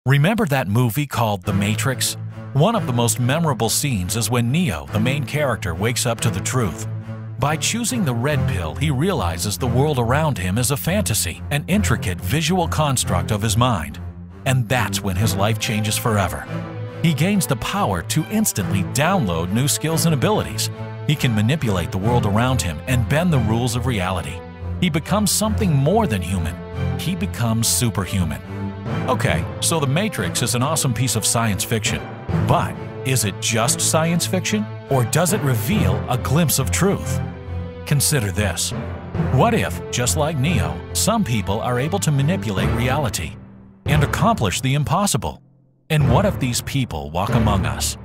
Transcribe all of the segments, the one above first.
Remember that movie called The Matrix? One of the most memorable scenes is when Neo, the main character, wakes up to the truth. By choosing the red pill, he realizes the world around him is a fantasy, an intricate visual construct of his mind. And that's when his life changes forever. He gains the power to instantly download new skills and abilities. He can manipulate the world around him and bend the rules of reality. He becomes something more than human. He becomes superhuman. Okay, so The Matrix is an awesome piece of science fiction. But is it just science fiction, or does it reveal a glimpse of truth? Consider this. What if, just like Neo, some people are able to manipulate reality and accomplish the impossible? And what if these people walk among us?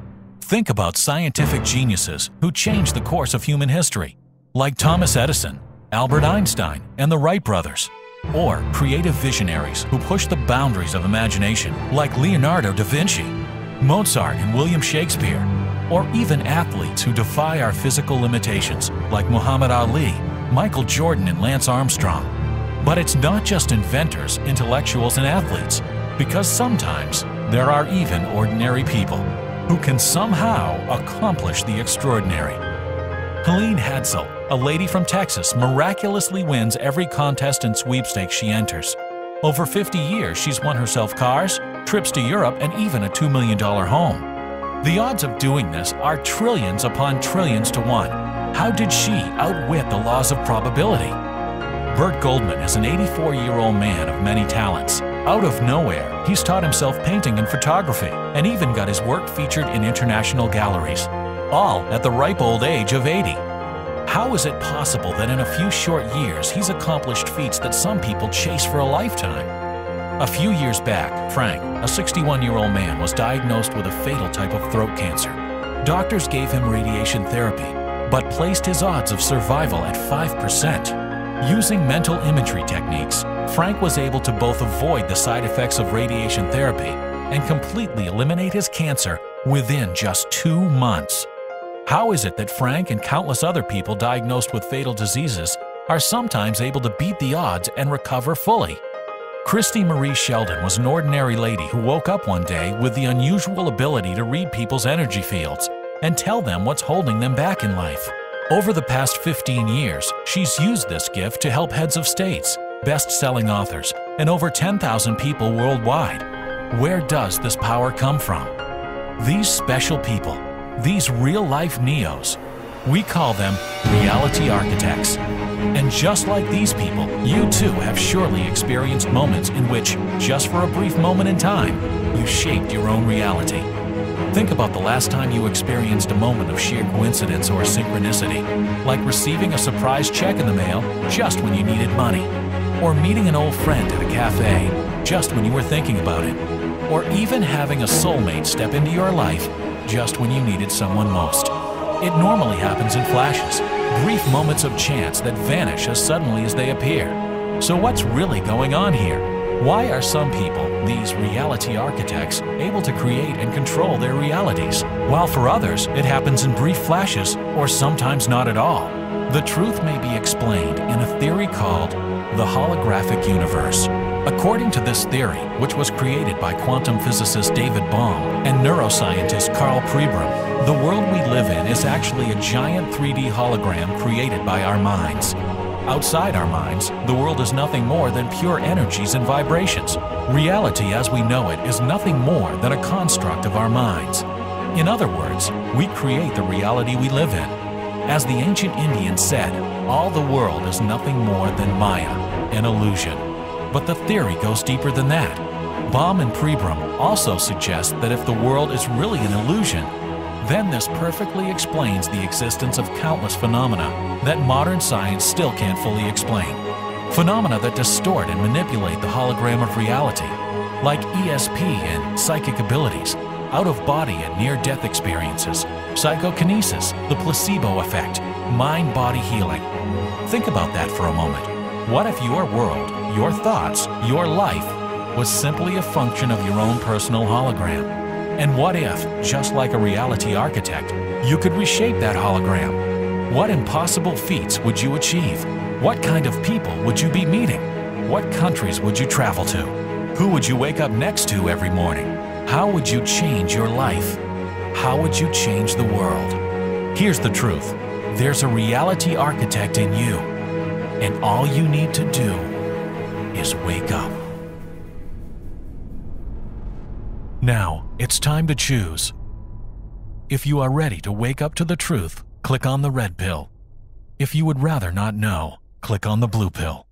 Think about scientific geniuses who changed the course of human history, like Thomas Edison, Albert Einstein, and the Wright brothers. Or creative visionaries who push the boundaries of imagination, like Leonardo da Vinci, Mozart, and William Shakespeare. Or even athletes who defy our physical limitations, like Muhammad Ali, Michael Jordan, and Lance Armstrong. But it's not just inventors, intellectuals, and athletes, because sometimes there are even ordinary people who can somehow accomplish the extraordinary. Helene Hadsel, a lady from Texas, miraculously wins every contest and sweepstakes she enters. Over 50 years, she's won herself cars, trips to Europe, and even a $2 million home. The odds of doing this are trillions upon trillions to one. How did she outwit the laws of probability? Burt Goldman is an 84-year-old man of many talents. Out of nowhere, he's taught himself painting and photography, and even got his work featured in international galleries, all at the ripe old age of 80. How is it possible that in a few short years he's accomplished feats that some people chase for a lifetime? A few years back, Frank, a 61-year-old man, was diagnosed with a fatal type of throat cancer. Doctors gave him radiation therapy, but placed his odds of survival at 5%. Using mental imagery techniques, Frank was able to both avoid the side effects of radiation therapy and completely eliminate his cancer within just 2 months. How is it that Frank and countless other people diagnosed with fatal diseases are sometimes able to beat the odds and recover fully? Christy Marie Sheldon was an ordinary lady who woke up one day with the unusual ability to read people's energy fields and tell them what's holding them back in life. Over the past 15 years, she's used this gift to help heads of states, best-selling authors, and over 10,000 people worldwide. Where does this power come from? These special people, these real-life Neos, we call them reality architects. And just like these people, you too have surely experienced moments in which, just for a brief moment in time, you shaped your own reality. Think about the last time you experienced a moment of sheer coincidence or synchronicity, like receiving a surprise check in the mail just when you needed money, or meeting an old friend at a cafe just when you were thinking about it, or even having a soulmate step into your life just when you needed someone most. It normally happens in flashes, brief moments of chance that vanish as suddenly as they appear. So what's really going on here? Why are some people, these reality architects, able to create and control their realities, while for others it happens in brief flashes or sometimes not at all? The truth may be explained in a theory called the holographic universe. According to this theory, which was created by quantum physicist David Bohm and neuroscientist Carl Pribram, the world we live in is actually a giant 3D hologram created by our minds. Outside our minds, the world is nothing more than pure energies and vibrations. Reality as we know it is nothing more than a construct of our minds. In other words, we create the reality we live in. As the ancient Indians said, all the world is nothing more than Maya, an illusion. But the theory goes deeper than that. Bohm and Pribram also suggest that if the world is really an illusion, then this perfectly explains the existence of countless phenomena that modern science still can't fully explain. Phenomena that distort and manipulate the hologram of reality, like ESP and psychic abilities, out-of-body and near-death experiences, psychokinesis, the placebo effect, mind-body healing. Think about that for a moment. What if your world, your thoughts, your life was simply a function of your own personal hologram? And what if, just like a reality architect, you could reshape that hologram? What impossible feats would you achieve? What kind of people would you be meeting? What countries would you travel to? Who would you wake up next to every morning? How would you change your life? How would you change the world? Here's the truth. There's a reality architect in you, and all you need to do is wake up. Now, it's time to choose. If you are ready to wake up to the truth, click on the red pill. If you would rather not know, click on the blue pill.